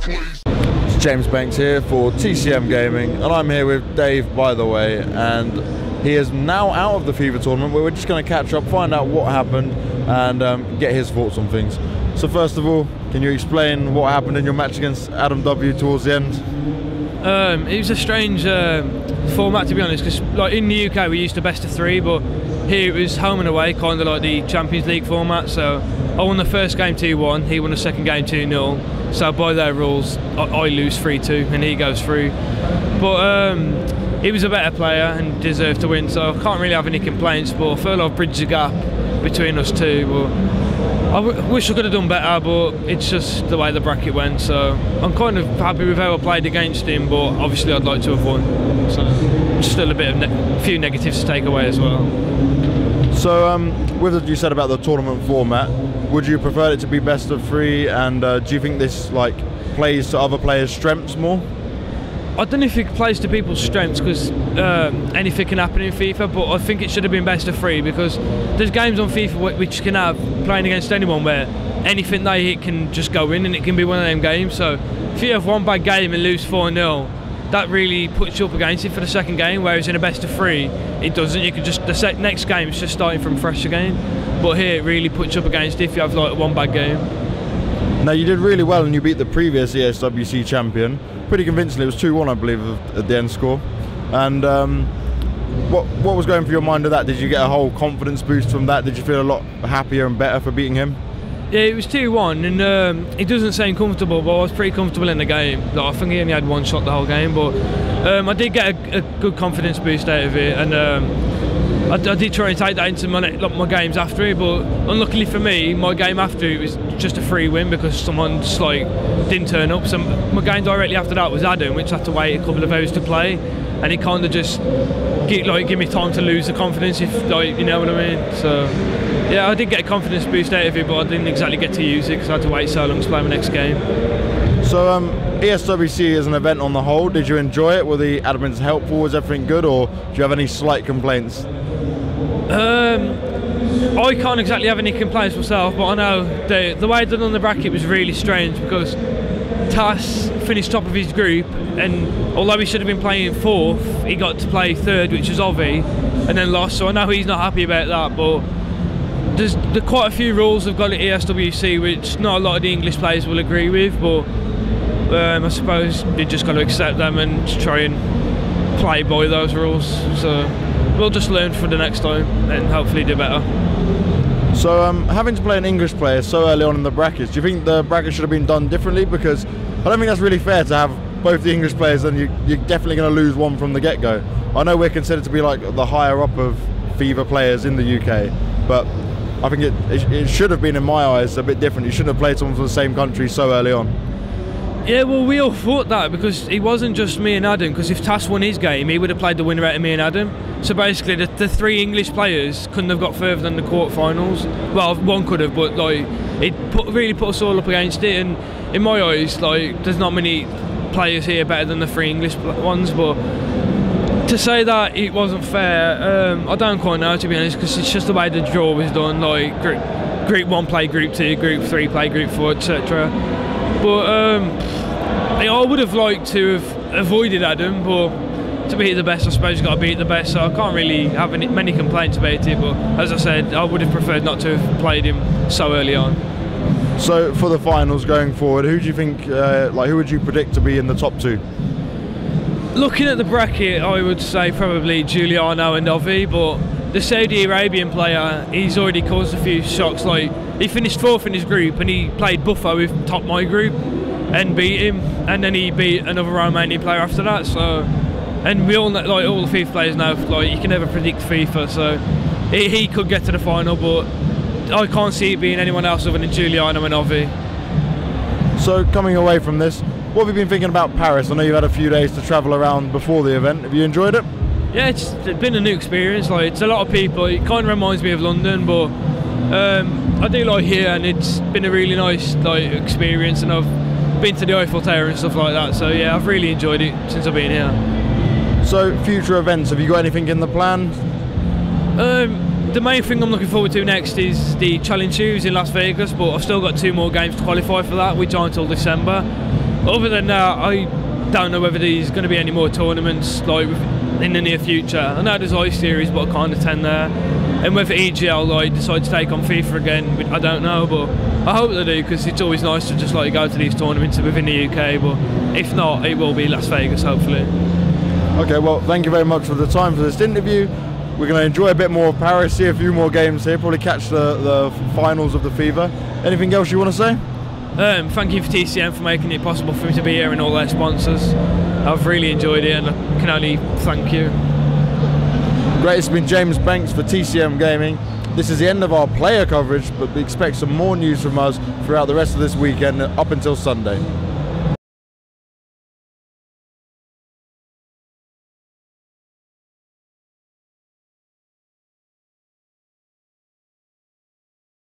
It's James Banks here for TCM Gaming, and I'm here with Dave, by the way, and he is now out of the FIFA tournament, where we're just going to catch up, find out what happened, and get his thoughts on things. So first of all, can you explain what happened in your match against Adam W towards the end? It was a strange format, to be honest, because like in the UK we used a best of 3, but here it was home and away, kind of like the Champions League format. So I won the first game 2-1, he won the second game 2-0. So by their rules, I lose 3-2 and he goes through. But he was a better player and deserved to win, so I can't really have any complaints. But I feel I've bridged the gap between us two. But I wish I could have done better, but it's just the way the bracket went. So I'm kind of happy with how I played against him, but obviously I'd like to have won. So still a bit of few negatives to take away as well. So with what you said about the tournament format, would you prefer it to be best of 3? And do you think this like plays to other players' strengths more? I don't know if it plays to people's strengths, because anything can happen in FIFA, but I think it should have been best of 3, because there's games on FIFA which can have, playing against anyone, where anything they hit can just go in and it can be one of them games. So if you have one bad game and lose 4-0, that really puts you up against it for the second game, whereas in a best of 3 it doesn't. You can just, the next game is just starting from fresh again, but here it really puts you up against it if you have like one bad game. Now you did really well and you beat the previous ESWC champion pretty convincingly. It was 2-1, I believe, at the end score. And what was going through your mind with that? Did you get a whole confidence boost from that? Did you feel a lot happier and better for beating him? Yeah, it was 2-1, and it doesn't seem comfortable, but I was pretty comfortable in the game. Like, I think he only had one shot the whole game, but I did get a good confidence boost out of it, and I did try and take that into my games after it, but unluckily for me, my game after it was just a free win because someone just like didn't turn up. So my game directly after that was Adam, which had to wait a couple of hours to play, and it kind of just give me time to lose the confidence, if like, you know what I mean. So yeah, I did get a confidence boost out of it, but I didn't exactly get to use it because I had to wait so long to play my next game. So ESWC is an event on the whole. Did you enjoy it? Were the admins helpful? Was everything good, or do you have any slight complaints? I can't exactly have any complaints myself, but I know the way done on the bracket was really strange, because Tas finished top of his group, and although he should have been playing 4th, he got to play 3rd, which was Ovi, and then lost. So I know he's not happy about that, but there's quite a few rules they've got at ESWC which not a lot of the English players will agree with, but I suppose you just got to accept them and try and play by those rules. So we'll just learn for the next time and hopefully do better. So having to play an English player so early on in the brackets, do you think the bracket should have been done differently? Because I don't think that's really fair to have both the English players, and you're definitely going to lose one from the get-go. I know we're considered to be like the higher up of FIFA players in the UK, but I think it should have been, in my eyes, a bit different. You shouldn't have played someone from the same country so early on. Yeah, well, we all thought that, because it wasn't just me and Adam, because if Tas won his game, he would have played the winner out of me and Adam. So basically, the 3 English players couldn't have got further than the quarterfinals. Well, one could have, but like it really put us all up against it. And in my eyes, like, there's not many players here better than the 3 English ones. But to say that it wasn't fair, I don't quite know, to be honest, because it's just the way the draw was done. Like Group 1 play Group 2, Group 3 play Group 4, etc. But I would have liked to have avoided Adam, but to beat the best, I suppose you've got to beat the best, so I can't really have many complaints about it. But as I said, I would have preferred not to have played him so early on. So for the finals going forward, who do you think, who would you predict to be in the top 2? Looking at the bracket, I would say probably Giuliano and Ovi, but the Saudi Arabian player, he's already caused a few shocks. Like, he finished 4th in his group and he played Buffo with top my group and beat him, and then he beat another Romanian player after that. So, and we all know, like, all the FIFA players know, like, you can never predict FIFA, so he could get to the final, but I can't see it being anyone else other than Giuliano and Ovi. So coming away from this, what have you been thinking about Paris? I know you've had a few days to travel around before the event. Have you enjoyed it? Yeah, it's been a new experience. Like, it's a lot of people. It kind of reminds me of London, but I do like here, and it's been a really nice experience. And I've been to the Eiffel Tower and stuff like that. So yeah, I've really enjoyed it since I've been here. So future events, have you got anything in the plan? The main thing I'm looking forward to next is the Challenge Shoes in Las Vegas, but I've still got 2 more games to qualify for that, which aren't until December. Other than that, I don't know whether there's going to be any more tournaments like in the near future. I know there's Ice Series, but I can't attend there. And whether EGL like decide to take on FIFA again, I don't know. But I hope they do, because it's always nice to just like go to these tournaments within the UK. But if not, it will be Las Vegas, hopefully. Okay, well, thank you very much for the time for this interview. We're going to enjoy a bit more of Paris, see a few more games here, probably catch the finals of the FIFA. Anything else you want to say? Thank you for TCM for making it possible for me to be here and all their sponsors. I've really enjoyed it, and I can only thank you. Great, it's been James Banks for TCM Gaming. This is the end of our player coverage, but we expect some more news from us throughout the rest of this weekend up until Sunday.